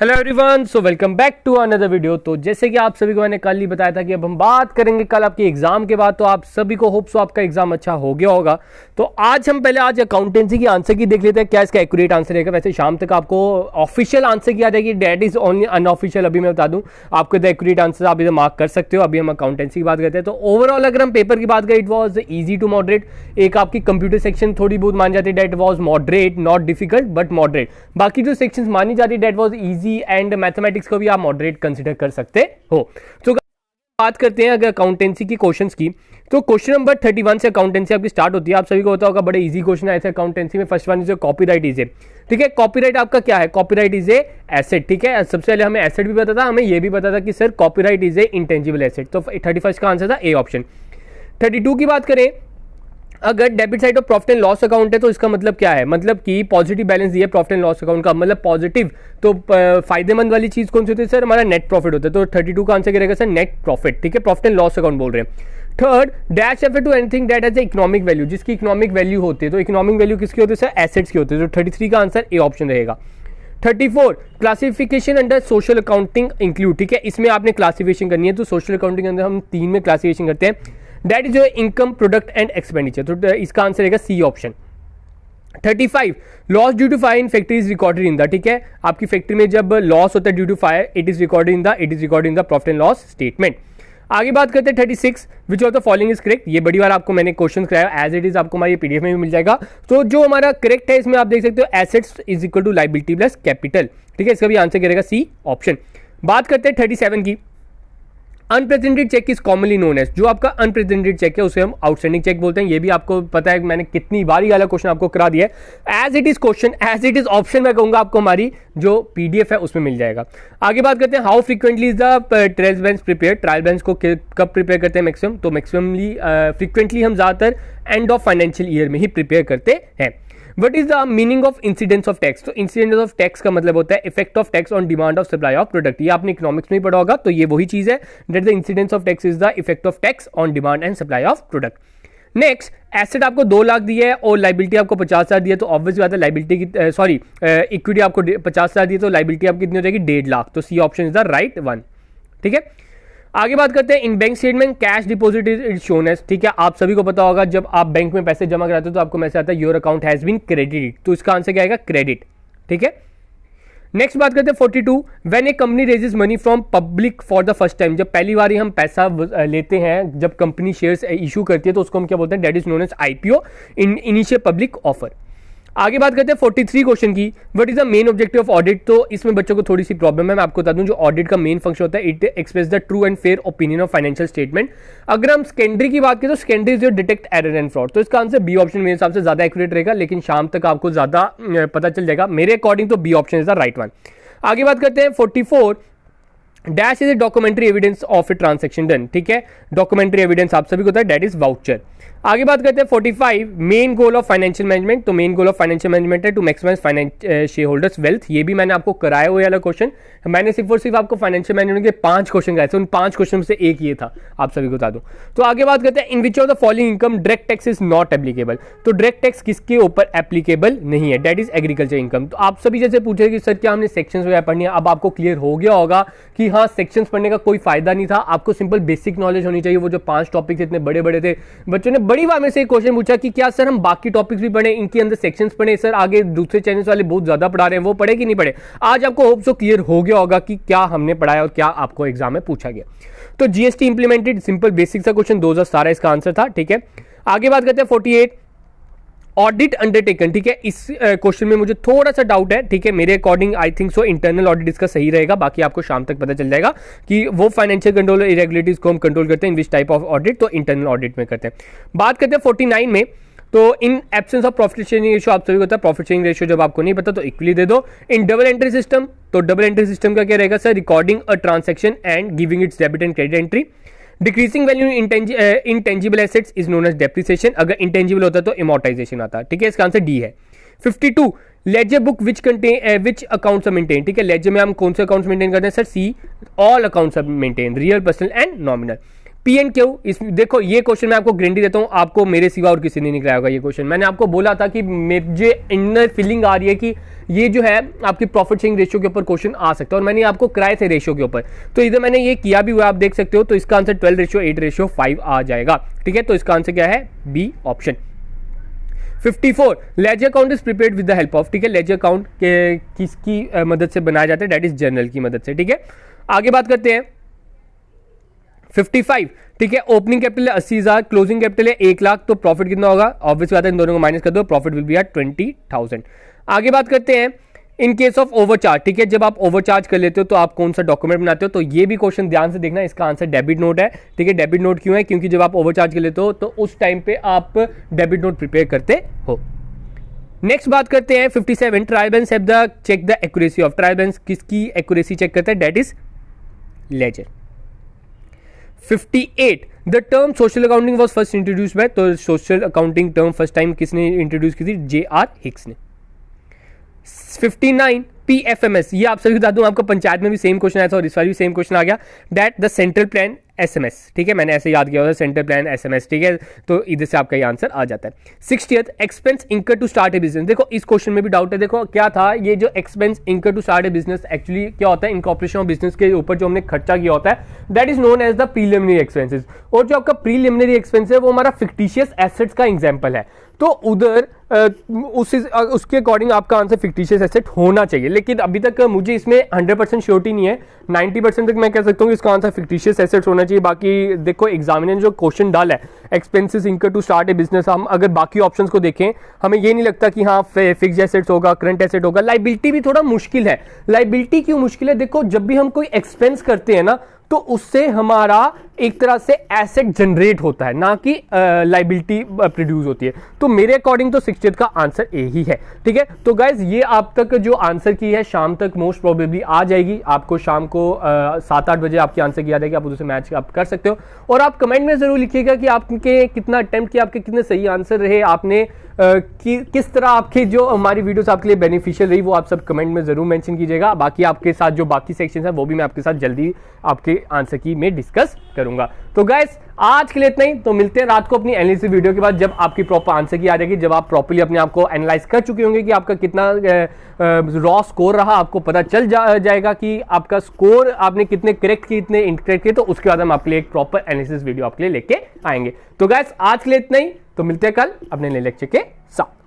Hello everyone, so welcome back to another video. तो जैसे कि आप सभी को मैंने कल ही बताया था कि अब हम बात करेंगे कल आपके एग्जाम के बाद। तो आप सभी को होप सो आपका एग्जाम अच्छा हो गया होगा। तो आज हम पहले अकाउंटेंसी की आंसर की देख लेते हैं, क्या इसका एक्यूरेट आंसर रहेगा। वैसे शाम तक आपको ऑफिशियल आंसर की आ जाएगी, डेट इज ओनली अनऑफिशियल। अभी मैं बता दूं आपको द एक्यूरेट आंसर आप इधर मार्क कर सकते हो। अभी हम अकाउंटेंसी की बात करते हैं। तो ओवरऑल अगर हम पेपर की बात करें, it was easy to moderate. एक आपकी कंप्यूटर सेक्शन थोड़ी बहुत मान जाती है, that was moderate, not difficult but moderate. बाकी जो सेक्शन मानी जाती है that was easy and mathematics को भी आप मॉडरेट कंसीडर कर सकते हो। तो बात करते हैं अगर अकाउंटेंसी की क्वेश्चंस की, तो क्वेश्चन नंबर 31 से अकाउंटेंसी आपकी स्टार्ट होती है। आप सभी को होता होगा बड़े इजी क्वेश्चन आए थे अकाउंटेंसी में। First one is copyright is a, ठीक है। कॉपीराइट आपका क्या है? कॉपीराइट इज ए एसेट, ठीक है। सबसे पहले हमें एसेट भी पता था, हमें यह भी पता था कि sir copyright is a intangible asset. तो 31 का आंसर था ए ऑप्शन। 32 की बात करें, अगर debit side of profit and loss account है तो इसका मतलब क्या है? मतलब कि पॉजिटिव बैलेंस दिया प्रॉफिट एंड लॉस अकाउंट का, मतलब पॉजिटिव। तो फायदेमंद वाली चीज कौन सी होती है सर? हमारा नेट प्रॉफिट होता है। तो 32 का आंसर क्या रहेगा सर? नेट प्रॉफिट, ठीक है। प्रॉफिट एंड लॉस अकाउंट बोल रहे हैं। Third, dash refer to anything that has economic value, जिसकी इकोनॉमिक वैल्यू होती है। तो इकोनॉमिक वैल्यू किसकी होती है सर? एसेट्स की होती है। तो 33 का आंसर ए ऑप्शन रहेगा। 34, classification under social accounting include, ठीक है। इसमें आपने क्लासिफिकेशन करनी है। तो सोशल अकाउंटिंग के अंदर हम 3 में क्लासिफिकेशन करते हैं, that is income, product and expenditure. तो इसका आंसर रहेगा C option. 35, loss due to fire in factory is recorded in the, ठीक है। आपकी फैक्ट्री में जब लॉस होता है due to fire, it is recorded in the profit and loss statement. आगे बात करते हैं 36, which of the following is correct. ये बड़ी बार आपको मैंने क्वेश्चन कराया, एज इट इज आपको हमारी पीडीएफ में भी मिल जाएगा। तो जो हमारा करेक्ट है इसमें आप देख सकते हो, assets is equal to liability plus capital, ठीक है। इसका भी आंसर क्या रहेगा? C option. बात करते हैं 37 की, unpresented cheque is commonly known as, जो आपका अनप्रेजेंटेड चेक है उसे हम आउटस्टैंडिंग चेक बोलते हैं। ये भी आपको पता है, मैंने कितनी बार वाला क्वेश्चन आपको करा दिया है। As it is question, as it is option मैं कहूंगा आपको हमारी जो पीडीएफ है उसमें मिल जाएगा। आगे बात करते हैं, how frequently is the trial balance prepare. Trial balance को कब प्रिपेयर करते हैं मैक्सिमम? तो मैक्सिममली फ्रीक्वेंटली हम ज्यादातर एंड ऑफ फाइनेंशियल ईयर में ही प्रिपेयर करते हैं। What is the meaning of incidence of tax? तो incidence of tax का मतलब होता है effect of tax on demand of supply of product। ये आपने इकोनॉमिक्स में ही पढ़ा होगा। तो ये वही चीज है, that the incidence of tax is the effect of tax on demand and supply of product। Next, asset आपको 2 लाख दिया है और लाइबिलिटी आपको 50,000 दिया, तो ऑब्वियस बात है लाइबिलिटी की इक्विटी आपको 50,000 दी, तो लाइबिलिटी आपकी कितनी हो जाएगी? 1.5 लाख। तो C option is the right one, ठीक है। आगे बात करते हैं, in bank statement cash deposit is shown as, ठीक है। आप सभी को पता होगा जब आप बैंक में पैसे जमा कराते हो तो आपको मैसेज आता है your account has been credited. तो इसका आंसर क्या आएगा? क्रेडिट, ठीक है। नेक्स्ट बात करते हैं 42, when A company raises money from public for the first time, जब पहली बार हम पैसा लेते हैं, जब कंपनी शेयर्स इशू करती है तो उसको हम क्या बोलते हैं? That is known as IPO, initial public offer. आगे बात करते हैं 43 क्वेश्चन की, what is the main objective of audit. तो इसमें बच्चों को थोड़ी सी प्रॉब्लम है, मैं आपको बता दूं जो ऑडिट का मेन फंक्शन होता है, it express the true and fair opinion of financial statement. अगर हम सेकेंडरी की बात करें तो secondary is detect error and fraud. तो इसका आंसर बी ऑप्शन मेरे हिसाब से ज्यादा एक्यूरेट रहेगा, लेकिन शाम तक आपको ज्यादा पता चल जाएगा। मेरे अकॉर्डिंग तो B option is the right one. आगे बात करते हैं 44, dash is a documentary evidence of a transaction done, ठीक है। डॉक्यूमेंट्री एविडेंस आप सभी को होता है, दैट इज वाउचर। आगे बात करते हैं 45, main goal of financial management. तो main goal of financial management है to maximise share holders wealth. ये भी मैंने आपको कराया हुआ वाला क्वेश्चन, मैंने सिर्फ और सिर्फ आपको फाइनेंशियल मैनेजमेंट के 5 क्वेश्चन कराए थे, उन 5 क्वेश्चन में से एक ये था, आप सभी को बता दूं। तो आगे बात करते हैं, in which of the following income direct tax is not applicable. तो डायरेक्ट टैक्स किसके ऊपर एप्लीकेबल नहीं है? That is agriculture income. तो आप सभी जैसे पूछे कि सर क्या हमने सेक्शंस वगैरह पढ़नी है, अब आपको क्लियर हो गया होगा कि हाँ सेक्शंस पढ़ने का कोई फायदा नहीं था, आपको सिंपल बेसिक नॉलेज होनी चाहिए। वो जो 5 टॉपिक्स इतने बड़े बड़े थे, बच्चों ने बड़ी बार में से क्वेश्चन पूछा कि क्या सर हम बाकी टॉपिक्स भी पढ़े, इनके अंदर सेक्शंस पढ़े सर, आगे दूसरे चैनल्स वाले बहुत ज्यादा पढ़ा रहे हैं, वो पढ़े कि नहीं पढ़े? आज आपको होप सो क्लियर हो गया होगा कि क्या हमने पढ़ाया और क्या आपको एग्जाम में पूछा गया। तो जीएसटी इंप्लीमेंटेड, सिंपल बेसिक सा क्वेश्चन 2017 इसका आंसर था, ठीक है। आगे बात करते हैं 48, ऑडिट अंडरटेकन, ठीक है। इस क्वेश्चन में मुझे थोड़ा सा डाउट है, ठीक है। मेरे according I think so internal audit इसका सही रहेगा, बाकी आपको शाम तक पता चल जाएगा कि वो फाइनेंशियल कंट्रोल इरेगुलरिटीज को हम कंट्रोल करते हैं in which type of audit, तो इंटरनल ऑडिट में करते हैं। बात करते हैं 49 में, तो in absence of profit sharing ratio, आप सभी को पता है प्रॉफिट शेयरिंग रेशियो जब आपको नहीं पता तो इक्वली दे दो। इन डबल एंट्री सिस्टम, तो डबल एंट्री सिस्टम का क्या रहेगा sir? Recording a transaction and giving its debit and credit entry. Decreasing value intangible assets is known as depreciation. अगर इंटेंजिबल होता है तो इमोर्टाइजेशन आता है, ठीक है। इसका आंसर डी है। 52, ledger book which accounts are maintain, ठीक है। लेजर में हम कौन से अकाउंट्स मेंटेन करते हैं sir? C, all accounts are maintain, real, personal and nominal. P and Q, इस देखो ये क्वेश्चन मैं आपको गारंटी देता हूं, आपको मेरे सिवा और किसी ने नहीं कराया होगा ये क्वेश्चन। मैंने आपको बोला था कि मुझे इनर फीलिंग आ रही है कि ये जो है आपकी प्रॉफिट शेयरिंग रेशियो के ऊपर क्वेश्चन आ सकता है, और मैंने आपको कराए थे रेशियो के ऊपर, तो इधर मैंने ये किया भी हुआ, आप देख सकते हो। तो इसका आंसर 12:8:5 आ जाएगा, ठीक है। तो इसका आंसर क्या है, B option. 54 ledger account is prepared with the help of, ठीक है। लेजर अकाउंट किसकी मदद से बनाया जाता है, दैट इज जर्नल की मदद से, ठीक है। आगे बात करते हैं 55, ठीक है। ओपनिंग कैपिटल है 80,000, क्लोजिंग कैपिटल है 1 लाख, तो प्रॉफिट कितना होगा, ऑब्वियस बात है इन दोनों को माइनस कर दो, प्रॉफिट विल बी एट 20,000। आगे बात करते हैं इन केस ऑफ ओवरचार्ज, ठीक है। जब आप ओवरचार्ज कर लेते हो तो आप कौन सा डॉक्यूमेंट बनाते हो, तो ये भी क्वेश्चन ध्यान से देखना, इसका आंसर डेबिट नोट है, ठीक है। डेबिट नोट क्यों है, क्योंकि जब आप ओवरचार्ज कर लेते हो तो उस टाइम पे आप डेबिट नोट प्रिपेयर करते हो। नेक्स्ट बात करते हैं 57, trial balance have the check the accuracy of, trial balance किसकी एक्यूरेसी चेक करता है, that is ledger. 58 the term social accounting was first introduced by, तो social accounting term first time किसने इंट्रोड्यूस की थी, जे.आर. हिक्स ने। 59 PFMS, ये आप सभी बता दूं, आपको पंचायत में भी सेम क्वेश्चन आया था और इस बार भी सेम क्वेश्चन आ गया, that the central plan SMS, ठीक है। मैंने ऐसे याद किया होता है सेंट्रल प्लान SMS, ठीक है। तो इधर से आपका ये आंसर आ जाता है। 60th expense incur to start a business, देखो इस क्वेश्चन में भी डाउट है। देखो क्या था, ये जो expense incur to start a business actually क्या होता है, इनकॉर्पोरेशन ऑफ बिजनेस के ऊपर जो हमने खर्चा किया होता है, that is known as the preliminary expenses. और जो आपका प्रीलिमिनरी एक्सपेंस है वो हमारा फिक्टिशियस एसेट्स का एग्जाम्पल है, तो उधर उसके अकॉर्डिंग आपका आंसर फिक्टिशियस एसेट होना चाहिए। लेकिन अभी तक मुझे इसमें 100% श्योरिटी नहीं है, 90% तक मैं कह सकता हूँ कि इसका आंसर फिक्टिशियस एसेट्स होना चाहिए। बाकी देखो एग्जामिनर ने जो क्वेश्चन डाला है एक्सपेंसेस इंकर टू स्टार्ट ए बिजनेस, हम अगर बाकी ऑप्शंस को देखें हमें ये नहीं लगता कि हाँ फिक्स्ड एसेट्स होगा, करंट एसेट होगा। लाइबिलिटी भी थोड़ा मुश्किल है। लाइबिलिटी क्यों मुश्किल है, देखो जब भी हम कोई एक्सपेंस करते हैं ना तो उससे हमारा एक तरह से एसेट जनरेट होता है, ना कि लाइबिलिटी प्रोड्यूस होती है। तो मेरे अकॉर्डिंग तो 60th का आंसर ए ही है, ठीक है। तो गाइज ये आप तक जो आंसर की है शाम तक मोस्ट प्रोबेबली आ जाएगी, आपको शाम को 7-8 बजे आपकी आंसर की आ जाएगी, आप उसे मैच आप कर सकते हो। और आप कमेंट में जरूर लिखिएगा कि आपके कितना अटेम्प्ट किया, आपके कितने सही आंसर रहे, आपने किस तरह आपकी जो हमारी वीडियोस आपके लिए बेनिफिशियल रही, वो आप सब कमेंट में जरूर मेंशन कीजिएगा। बाकी आपके साथ जो बाकी सेक्शन है वो भी मैं आपके साथ जल्दी आपके आंसर की में डिस्कस करूंगा। तो गाइस आज के लिए इतना ही, तो मिलते हैं रात को अपनी एनालिसिस वीडियो के बाद, जब आपकी प्रॉपर आंसर की आ जाएगी, जब आप प्रॉपर्ली अपने आप को एनालाइज कर चुके होंगे कि आपका कितना रॉ स्कोर रहा, आपको पता चल जाएगा कि आपका स्कोर आपने कितने करेक्ट किए, कितने इनकरेक्ट किए। तो उसके बाद हम आपके लिए एक प्रॉपर एनालिसिस वीडियो आपके लिए लेके आएंगे। तो गाइस आज के लिए इतना ही, तो मिलते हैं कल अपने नए लेक्चर के साथ।